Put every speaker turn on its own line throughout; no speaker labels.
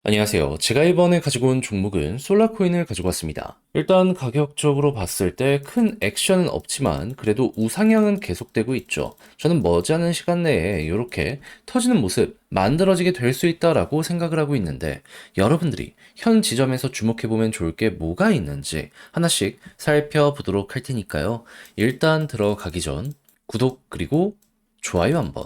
안녕하세요. 제가 이번에 가지고 온 종목은 솔라코인을 가지고 왔습니다. 일단 가격적으로 봤을 때 큰 액션은 없지만 그래도 우상향은 계속되고 있죠. 저는 머지않은 시간 내에 이렇게 터지는 모습 만들어지게 될 수 있다라고 생각을 하고 있는데 여러분들이 현 지점에서 주목해보면 좋을 게 뭐가 있는지 하나씩 살펴보도록 할 테니까요. 일단 들어가기 전 구독 그리고 좋아요 한번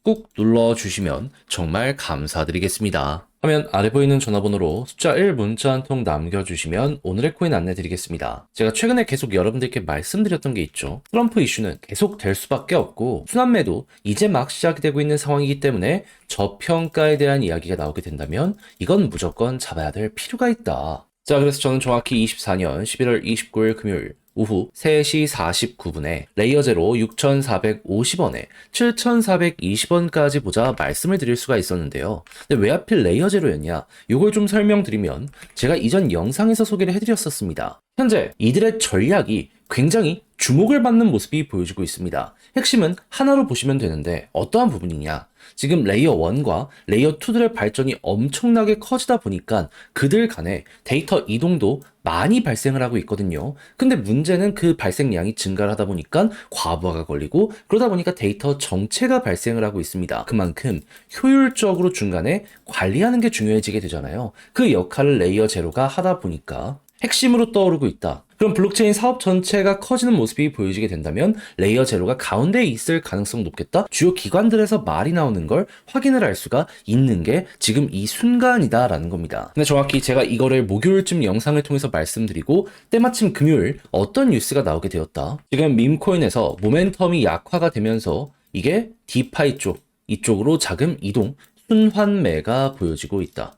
꾹 눌러주시면 정말 감사드리겠습니다. 화면 아래 보이는 전화번호로 숫자 1 문자 한 통 남겨주시면 오늘의 코인 안내 드리겠습니다. 제가 최근에 계속 여러분들께 말씀드렸던 게 있죠. 트럼프 이슈는 계속 될 수밖에 없고 순환매도 이제 막 시작이 되고 있는 상황이기 때문에 저평가에 대한 이야기가 나오게 된다면 이건 무조건 잡아야 될 필요가 있다. 자, 그래서 저는 정확히 24년 11월 29일 금요일 오후 3시 49분에 레이어제로 6,450원에 7,420원까지 보자 말씀을 드릴 수가 있었는데요. 근데 왜 하필 레이어제로였냐? 이걸 좀 설명드리면 제가 이전 영상에서 소개를 해드렸었습니다. 현재 이들의 전략이 굉장히 주목을 받는 모습이 보여지고 있습니다. 핵심은 하나로 보시면 되는데 어떠한 부분이냐? 지금 레이어 1과 레이어 2들의 발전이 엄청나게 커지다 보니까 그들 간에 데이터 이동도 많이 발생을 하고 있거든요. 근데 문제는 그 발생량이 증가를 하다 보니까 과부하가 걸리고 그러다 보니까 데이터 정체가 발생을 하고 있습니다. 그만큼 효율적으로 중간에 관리하는 게 중요해지게 되잖아요. 그 역할을 레이어 제로가 하다 보니까 핵심으로 떠오르고 있다. 그럼 블록체인 사업 전체가 커지는 모습이 보여지게 된다면 레이어 제로가 가운데에 있을 가능성 높겠다? 주요 기관들에서 말이 나오는 걸 확인을 할 수가 있는 게 지금 이 순간이다라는 겁니다. 근데 정확히 제가 이거를 목요일쯤 영상을 통해서 말씀드리고 때마침 금요일 어떤 뉴스가 나오게 되었다. 지금 밈코인에서 모멘텀이 약화가 되면서 이게 디파이 쪽, 이쪽으로 자금 이동, 순환매가 보여지고 있다.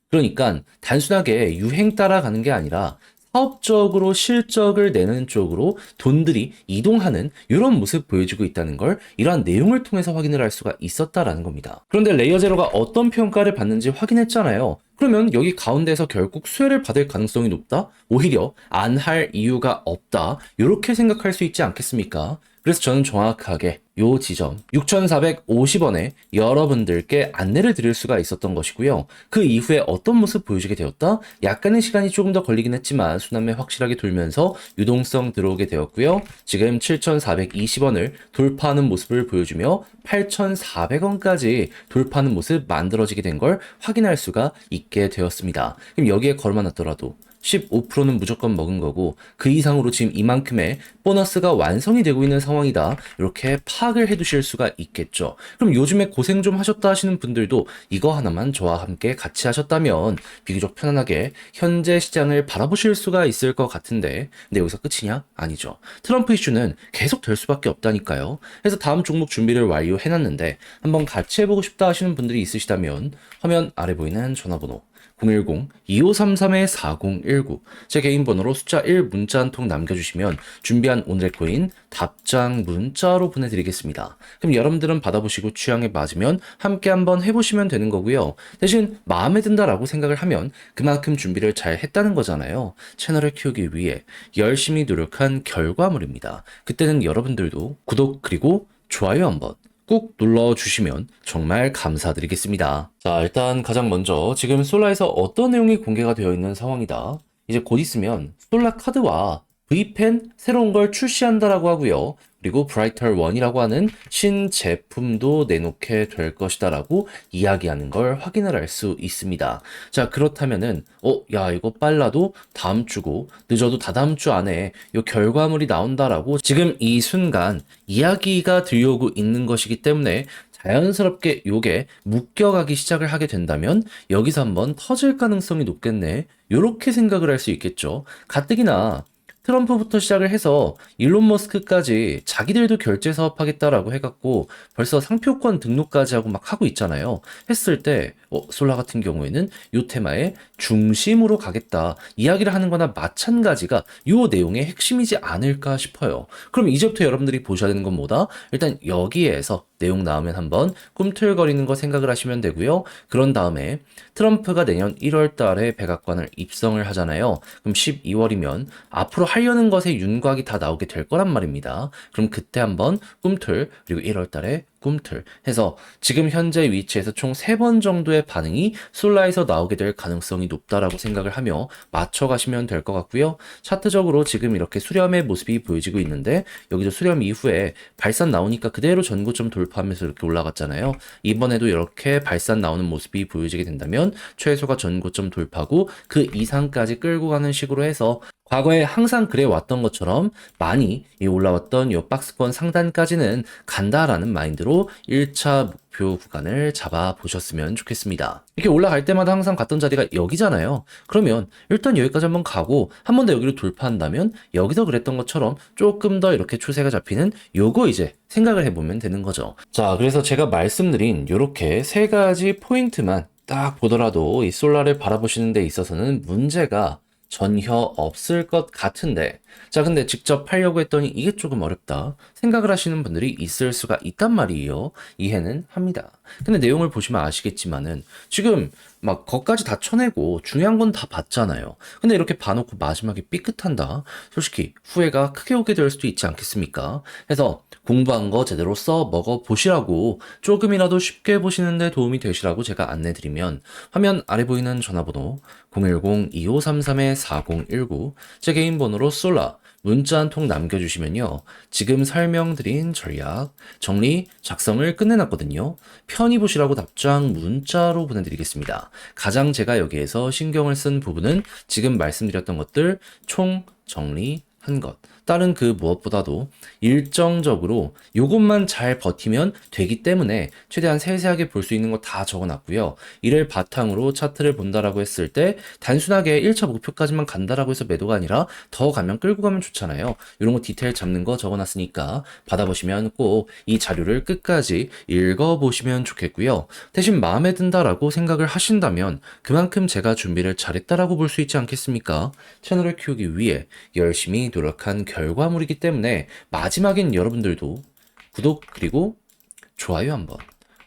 그러니까 단순하게 유행 따라가는 게 아니라 사업적으로 실적을 내는 쪽으로 돈들이 이동하는 이런 모습 보여주고 있다는 걸 이러한 내용을 통해서 확인을 할 수가 있었다라는 겁니다. 그런데 레이어 제로가 어떤 평가를 받는지 확인했잖아요. 그러면 여기 가운데에서 결국 수혜를 받을 가능성이 높다? 오히려 안 할 이유가 없다. 이렇게 생각할 수 있지 않겠습니까? 그래서 저는 정확하게 요 지점 6,450원에 여러분들께 안내를 드릴 수가 있었던 것이고요. 그 이후에 어떤 모습 보여주게 되었다? 약간의 시간이 조금 더 걸리긴 했지만 순환매 확실하게 돌면서 유동성 들어오게 되었고요. 지금 7,420원을 돌파하는 모습을 보여주며 8,400원까지 돌파하는 모습 만들어지게 된 걸 확인할 수가 있게 되었습니다. 그럼 여기에 걸어만 놨더라도 15%는 무조건 먹은 거고 그 이상으로 지금 이만큼의 보너스가 완성이 되고 있는 상황이다. 이렇게 파악을 해 두실 수가 있겠죠. 그럼 요즘에 고생 좀 하셨다 하시는 분들도 이거 하나만 저와 함께 같이 하셨다면 비교적 편안하게 현재 시장을 바라보실 수가 있을 것 같은데 근데 여기서 끝이냐? 아니죠. 트럼프 이슈는 계속 될 수밖에 없다니까요. 그래서 다음 종목 준비를 완료해 놨는데 한번 같이 해보고 싶다 하시는 분들이 있으시다면 화면 아래 보이는 전화번호 010-2533-4019 제 개인 번호로 숫자 1 문자 한 통 남겨주시면 준비한 오늘의 코인 답장 문자로 보내드리겠습니다. 그럼 여러분들은 받아보시고 취향에 맞으면 함께 한번 해보시면 되는 거고요. 대신 마음에 든다라고 생각을 하면 그만큼 준비를 잘 했다는 거잖아요. 채널을 키우기 위해 열심히 노력한 결과물입니다. 그때는 여러분들도 구독 그리고 좋아요 한번 꾹 눌러주시면 정말 감사드리겠습니다. 자, 일단 가장 먼저 지금 솔라에서 어떤 내용이 공개가 되어 있는 상황이다. 이제 곧 있으면 솔라 카드와 V펜 새로운 걸 출시한다라고 하고요. 그리고 브라이터 1이라고 하는 신제품도 내놓게 될 것이다라고 이야기하는 걸 확인을 할 수 있습니다. 자, 그렇다면은 야, 이거 빨라도 다음 주고 늦어도 다다음 주 안에 이 결과물이 나온다라고 지금 이 순간 이야기가 들려오고 있는 것이기 때문에 자연스럽게 요게 묶여가기 시작을 하게 된다면 여기서 한번 터질 가능성이 높겠네. 요렇게 생각을 할 수 있겠죠. 가뜩이나 트럼프부터 시작을 해서 일론 머스크까지 자기들도 결제 사업하겠다라고 해갖고 벌써 상표권 등록까지 하고 막 하고 있잖아요. 했을 때 솔라 같은 경우에는 요 테마의 중심으로 가겠다 이야기를 하는 거나 마찬가지가 요 내용의 핵심이지 않을까 싶어요. 그럼 이제부터 여러분들이 보셔야 되는 건 뭐다? 일단 여기에서 내용 나오면 한번 꿈틀거리는 거 생각을 하시면 되고요. 그런 다음에 트럼프가 내년 1월 달에 백악관을 입성을 하잖아요. 그럼 12월이면 앞으로 하려는 것에 윤곽이 다 나오게 될 거란 말입니다. 그럼 그때 한번 꿈틀, 그리고 1월 달에 꿈틀 해서 지금 현재 위치에서 총 3번 정도의 반응이 솔라에서 나오게 될 가능성이 높다라고 생각을 하며 맞춰가시면 될 것 같고요. 차트적으로 지금 이렇게 수렴의 모습이 보여지고 있는데 여기서 수렴 이후에 발산 나오니까 그대로 전고점 돌파하면서 이렇게 올라갔잖아요. 이번에도 이렇게 발산 나오는 모습이 보여지게 된다면 최소가 전고점 돌파고 그 이상까지 끌고 가는 식으로 해서 과거에 항상 그래 왔던 것처럼 많이 이 올라왔던 이 박스권 상단까지는 간다라는 마인드로 1차 목표 구간을 잡아 보셨으면 좋겠습니다. 이렇게 올라갈 때마다 항상 갔던 자리가 여기잖아요. 그러면 일단 여기까지 한번 가고 한 번 더 여기로 돌파한다면 여기서 그랬던 것처럼 조금 더 이렇게 추세가 잡히는 요거 이제 생각을 해보면 되는 거죠. 자, 그래서 제가 말씀드린 요렇게 3가지 포인트만 딱 보더라도 이 솔라를 바라보시는 데 있어서는 문제가 전혀 없을 것 같은데, 자, 근데 직접 팔려고 했더니 이게 조금 어렵다 생각을 하시는 분들이 있을 수가 있단 말이에요. 이해는 합니다. 근데 내용을 보시면 아시겠지만은 지금 막 거까지 다 쳐내고 중요한 건 다 봤잖아요. 근데 이렇게 봐놓고 마지막에 삐끗한다, 솔직히 후회가 크게 오게 될 수도 있지 않겠습니까? 그래서 공부한 거 제대로 써 먹어 보시라고, 조금이라도 쉽게 보시는데 도움이 되시라고 제가 안내드리면 화면 아래 보이는 전화번호 010-2533-4019 제 개인 번호로 솔라 문자 한 통 남겨주시면요, 지금 설명드린 전략 정리 작성을 끝내놨거든요. 편히 보시라고 답장 문자로 보내드리겠습니다. 가장 제가 여기에서 신경을 쓴 부분은 지금 말씀드렸던 것들 총 정리한 것, 다른 그 무엇보다도 일정적으로 요것만 잘 버티면 되기 때문에 최대한 세세하게 볼 수 있는 거 다 적어놨고요. 이를 바탕으로 차트를 본다라고 했을 때 단순하게 1차 목표까지만 간다라고 해서 매도가 아니라 더 가면 끌고 가면 좋잖아요. 이런 거 디테일 잡는 거 적어놨으니까 받아보시면 꼭 이 자료를 끝까지 읽어보시면 좋겠고요. 대신 마음에 든다라고 생각을 하신다면 그만큼 제가 준비를 잘했다라고 볼 수 있지 않겠습니까? 채널을 키우기 위해 열심히 노력한 결과물이기 때문에 마지막엔 여러분들도 구독 그리고 좋아요 한번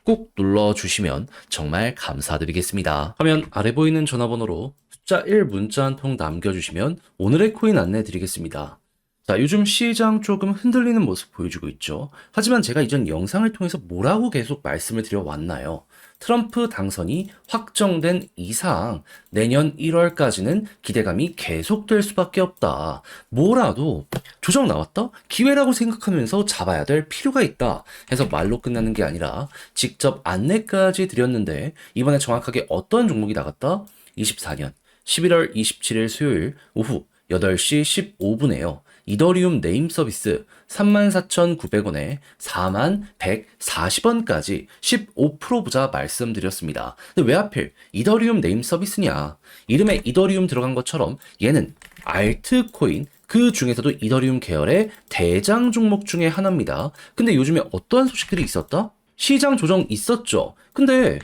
꼭 눌러주시면 정말 감사드리겠습니다. 화면 아래 보이는 전화번호로 숫자 1 문자 한 통 남겨주시면 오늘의 코인 안내 드리겠습니다. 자, 요즘 시장 조금 흔들리는 모습 보여주고 있죠. 하지만 제가 이전 영상을 통해서 뭐라고 계속 말씀을 드려왔나요? 트럼프 당선이 확정된 이상 내년 1월까지는 기대감이 계속될 수밖에 없다. 뭐라도 조정 나왔다? 기회라고 생각하면서 잡아야 될 필요가 있다 해서 말로 끝나는 게 아니라 직접 안내까지 드렸는데, 이번에 정확하게 어떤 종목이 나갔다? 24년 11월 27일 수요일 오후 8시 15분에요. 이더리움 네임 서비스 34,900원에 41,140원까지 15% 보자 말씀드렸습니다. 근데 왜 하필 이더리움 네임 서비스냐? 이름에 이더리움 들어간 것처럼 얘는 알트코인, 그 중에서도 이더리움 계열의 대장 종목 중에 하나입니다. 근데 요즘에 어떠한 소식들이 있었다? 시장 조정 있었죠. 근데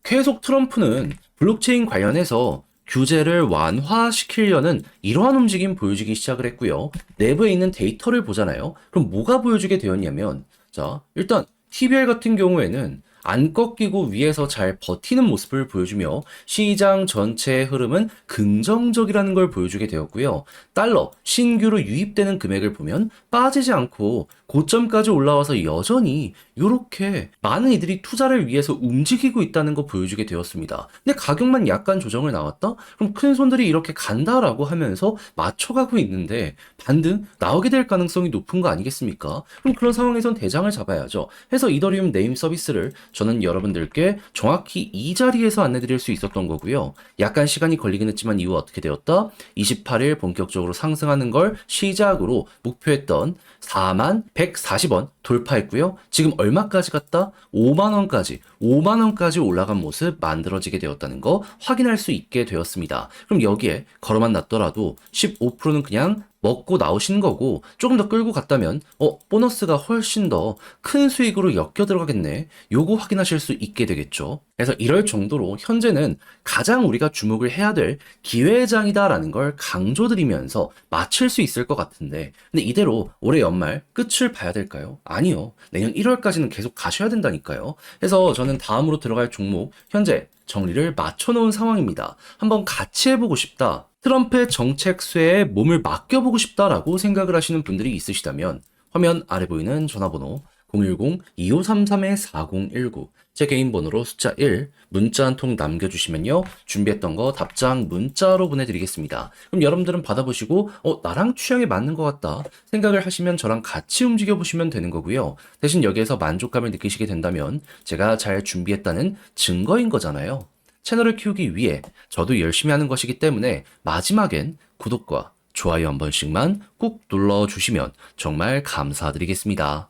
계속 트럼프는 블록체인 관련해서 규제를 완화시키려는 이러한 움직임 보여주기 시작을 했고요. 내부에 있는 데이터를 보잖아요. 그럼 뭐가 보여주게 되었냐면, 자, 일단 TBL 같은 경우에는 안 꺾이고 위에서 잘 버티는 모습을 보여주며 시장 전체의 흐름은 긍정적이라는 걸 보여주게 되었고요. 달러 신규로 유입되는 금액을 보면 빠지지 않고 고점까지 올라와서 여전히 이렇게 많은 이들이 투자를 위해서 움직이고 있다는 거 보여주게 되었습니다. 근데 가격만 약간 조정을 나왔다? 그럼 큰 손들이 이렇게 간다라고 하면서 맞춰가고 있는데 반등 나오게 될 가능성이 높은 거 아니겠습니까? 그럼 그런 상황에선 대장을 잡아야죠. 해서 이더리움 네임 서비스를 저는 여러분들께 정확히 이 자리에서 안내드릴 수 있었던 거고요. 약간 시간이 걸리긴 했지만 이후 어떻게 되었다? 28일 본격적으로 상승하는 걸 시작으로 목표했던 41,140원 돌파했고요. 지금 얼마까지 갔다? 5만원까지 올라간 모습 만들어지게 되었다는 거 확인할 수 있게 되었습니다. 그럼 여기에 걸어만 놨더라도 15%는 그냥 먹고 나오시는 거고, 조금 더 끌고 갔다면 보너스가 훨씬 더 큰 수익으로 엮여 들어가겠네, 요거 확인하실 수 있게 되겠죠. 그래서 이럴 정도로 현재는 가장 우리가 주목을 해야 될 기회장이다라는 걸 강조드리면서 마칠 수 있을 것 같은데, 근데 이대로 올해 연말 끝을 봐야 될까요? 아니요. 내년 1월까지는 계속 가셔야 된다니까요. 그래서 저는 다음으로 들어갈 종목 현재 정리를 맞춰놓은 상황입니다. 한번 같이 해보고 싶다. 트럼프의 정책 쇠에 몸을 맡겨보고 싶다라고 생각을 하시는 분들이 있으시다면 화면 아래 보이는 전화번호 010-2533-4019 제 개인 번호로 숫자 1 문자 한 통 남겨주시면요 준비했던 거 답장 문자로 보내드리겠습니다. 그럼 여러분들은 받아보시고 나랑 취향에 맞는 것 같다 생각을 하시면 저랑 같이 움직여 보시면 되는 거고요. 대신 여기에서 만족감을 느끼시게 된다면 제가 잘 준비했다는 증거인 거잖아요. 채널을 키우기 위해 저도 열심히 하는 것이기 때문에 마지막엔 구독과 좋아요 한 번씩만 꾹 눌러주시면 정말 감사드리겠습니다.